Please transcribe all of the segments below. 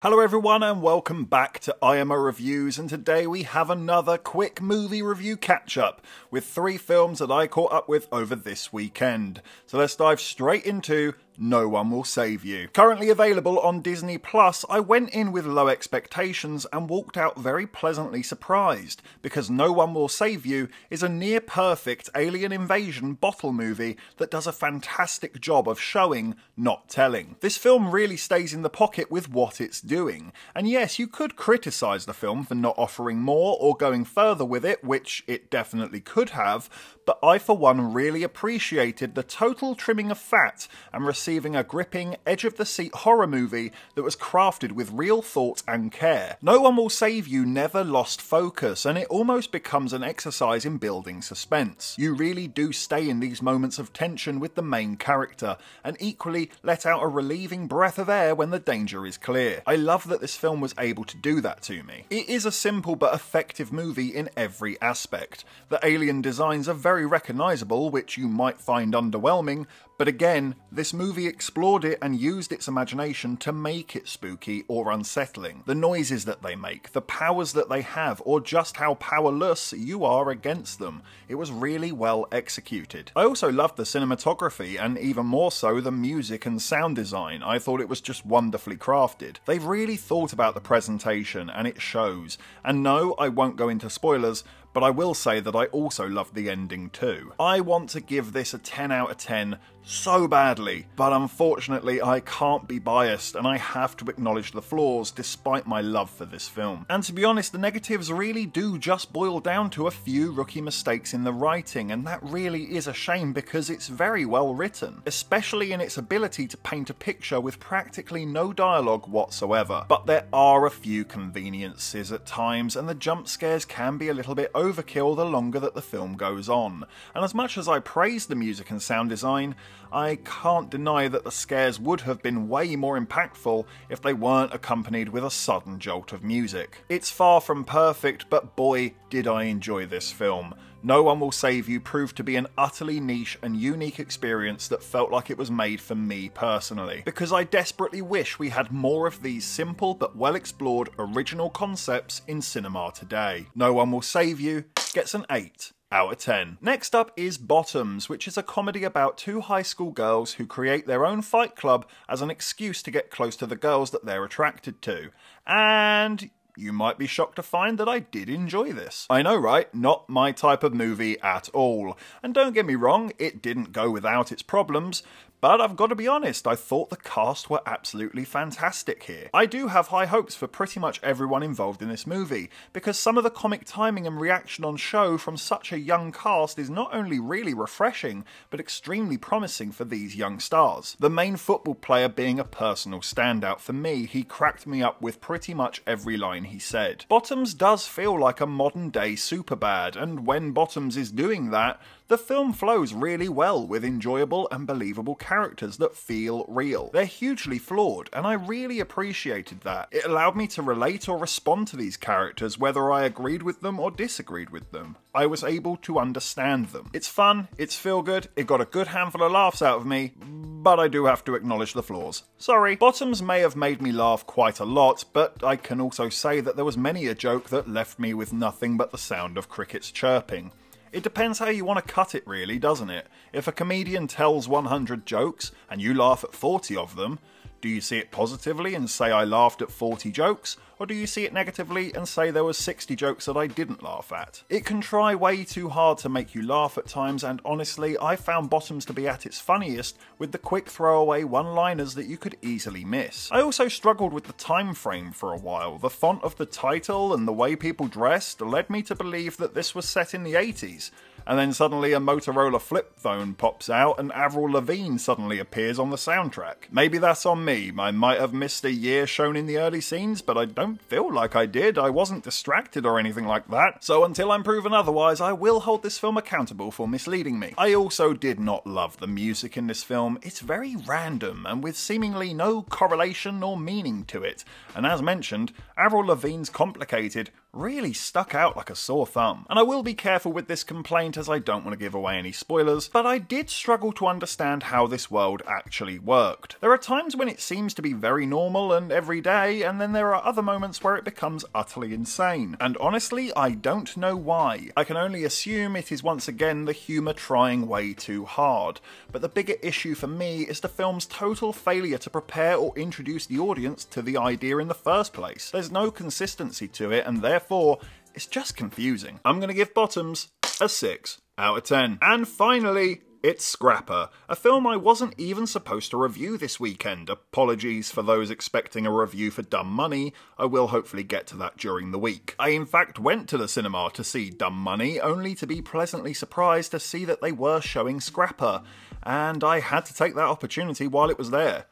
Hello everyone and welcome back to IMO Reviews, and today we have another quick movie review catch-up with 3 films that I caught up with over this weekend. So let's dive straight into No One Will Save You. Currently available on Disney Plus, I went in with low expectations and walked out very pleasantly surprised, because No One Will Save You is a near-perfect alien invasion bottle movie that does a fantastic job of showing, not telling. This film really stays in the pocket with what it's doing, and yes, you could criticise the film for not offering more or going further with it, which it definitely could have, but I for one really appreciated the total trimming of fat and receiving a gripping, edge-of-the-seat horror movie that was crafted with real thought and care. No One Will Save You never lost focus, and it almost becomes an exercise in building suspense. You really do stay in these moments of tension with the main character, and equally let out a relieving breath of air when the danger is clear. I love that this film was able to do that to me. It is a simple but effective movie in every aspect. The alien designs are very recognisable, which you might find underwhelming, but again, this movie explored it and used its imagination to make it spooky or unsettling. The noises that they make, the powers that they have, or just how powerless you are against them. It was really well executed. I also loved the cinematography, and even more so the music and sound design. I thought it was just wonderfully crafted. They've really thought about the presentation, and it shows. And no, I won't go into spoilers, but I will say that I also loved the ending too. I want to give this a 10 out of 10 so badly, but unfortunately I can't be biased and I have to acknowledge the flaws despite my love for this film. And to be honest, the negatives really do just boil down to a few rookie mistakes in the writing, and that really is a shame because it's very well written, especially in its ability to paint a picture with practically no dialogue whatsoever. But there are a few conveniences at times, and the jump scares can be a little bit overkill the longer that the film goes on. And as much as I praise the music and sound design, I can't deny that the scares would have been way more impactful if they weren't accompanied with a sudden jolt of music. It's far from perfect, but boy did I enjoy this film. No One Will Save You proved to be an utterly niche and unique experience that felt like it was made for me personally, because I desperately wish we had more of these simple but well explored original concepts in cinema today. No One Will Save You gets an 8 out of 10. Next up is Bottoms, which is a comedy about 2 high school girls who create their own fight club as an excuse to get close to the girls that they're attracted to. And you might be shocked to find that I did enjoy this. I know, right? Not my type of movie at all. And don't get me wrong, it didn't go without its problems, but I've got to be honest, I thought the cast were absolutely fantastic here. I do have high hopes for pretty much everyone involved in this movie, because some of the comic timing and reaction on show from such a young cast is not only really refreshing, but extremely promising for these young stars. The main football player being a personal standout for me, he cracked me up with pretty much every line he said. Bottoms does feel like a modern day Superbad, and when Bottoms is doing that, the film flows really well with enjoyable and believable characters that feel real. They're hugely flawed, and I really appreciated that. It allowed me to relate or respond to these characters whether I agreed with them or disagreed with them. I was able to understand them. It's fun, it's feel good, it got a good handful of laughs out of me, but I do have to acknowledge the flaws. Sorry. Bottoms may have made me laugh quite a lot, but I can also say that there was many a joke that left me with nothing but the sound of crickets chirping. It depends how you want to cut it really, doesn't it? If a comedian tells 100 jokes and you laugh at 40 of them, do you see it positively and say I laughed at 40 jokes? Or do you see it negatively and say there were 60 jokes that I didn't laugh at? It can try way too hard to make you laugh at times, and honestly, I found Bottoms to be at its funniest with the quick throwaway one-liners that you could easily miss. I also struggled with the time frame for a while. The font of the title and the way people dressed led me to believe that this was set in the 80s. And then suddenly a Motorola flip phone pops out and Avril Lavigne suddenly appears on the soundtrack. Maybe that's on me. I might have missed a year shown in the early scenes, but I don't feel like I did. I wasn't distracted or anything like that. So until I'm proven otherwise, I will hold this film accountable for misleading me. I also did not love the music in this film. It's very random and with seemingly no correlation or meaning to it. And as mentioned, Avril Lavigne's complicated really stuck out like a sore thumb. And I will be careful with this complaint as I don't want to give away any spoilers, but I did struggle to understand how this world actually worked. There are times when it seems to be very normal and everyday, and then there are other moments where it becomes utterly insane. And honestly, I don't know why. I can only assume it is once again the humour trying way too hard. But the bigger issue for me is the film's total failure to prepare or introduce the audience to the idea in the first place. There's no consistency to it, and therefore, it's just confusing. I'm gonna give Bottoms a 6 out of 10. And finally, it's Scrapper, a film I wasn't even supposed to review this weekend. Apologies for those expecting a review for Dumb Money, I will hopefully get to that during the week. I in fact went to the cinema to see Dumb Money, only to be pleasantly surprised to see that they were showing Scrapper, and I had to take that opportunity while it was there.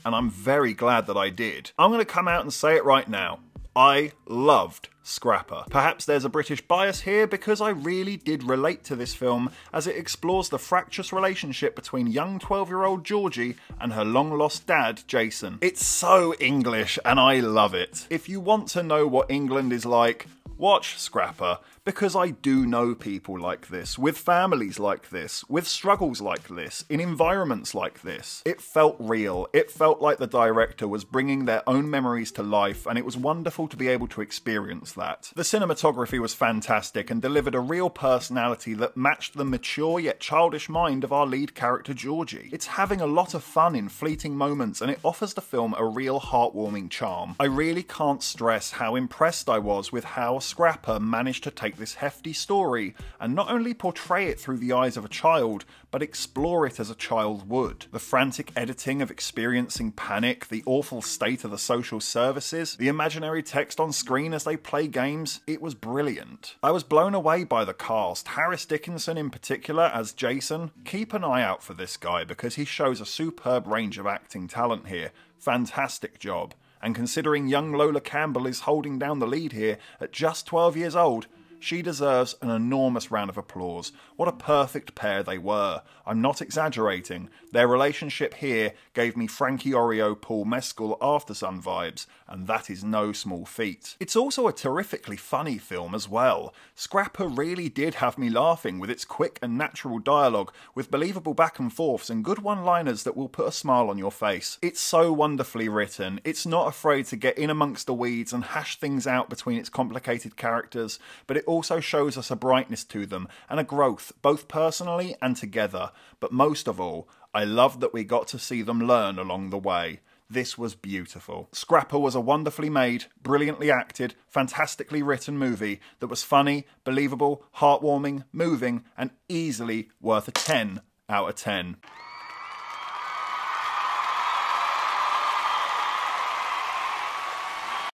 And I'm very glad that I did. I'm going to come out and say it right now. I loved Scrapper. Perhaps there's a British bias here because I really did relate to this film as it explores the fractious relationship between young 12-year-old Georgie and her long-lost dad, Jason. It's so English and I love it. If you want to know what England is like, watch Scrapper, because I do know people like this, with families like this, with struggles like this, in environments like this. It felt real. It felt like the director was bringing their own memories to life, and it was wonderful to be able to experience that. The cinematography was fantastic and delivered a real personality that matched the mature yet childish mind of our lead character Georgie. It's having a lot of fun in fleeting moments, and it offers the film a real heartwarming charm. I really can't stress how impressed I was with how Scrapper managed to take this hefty story and not only portray it through the eyes of a child, but explore it as a child would. The frantic editing of experiencing panic, the awful state of the social services, the imaginary text on screen as they play games, it was brilliant. I was blown away by the cast, Harris Dickinson in particular as Jason. Keep an eye out for this guy because he shows a superb range of acting talent here. Fantastic job. And considering young Lola Campbell is holding down the lead here at just 12 years old, she deserves an enormous round of applause. What a perfect pair they were. I'm not exaggerating. Their relationship here gave me Frankie Oreo, Paul Mescal After Sun vibes, and that is no small feat. It's also a terrifically funny film as well. Scrapper really did have me laughing with its quick and natural dialogue, with believable back and forths and good one-liners that will put a smile on your face. It's so wonderfully written. It's not afraid to get in amongst the weeds and hash things out between its complicated characters, but it also shows us a brightness to them and a growth, both personally and together. But most of all, I loved that we got to see them learn along the way. This was beautiful. Scrapper was a wonderfully made, brilliantly acted, fantastically written movie that was funny, believable, heartwarming, moving, and easily worth a 10 out of 10.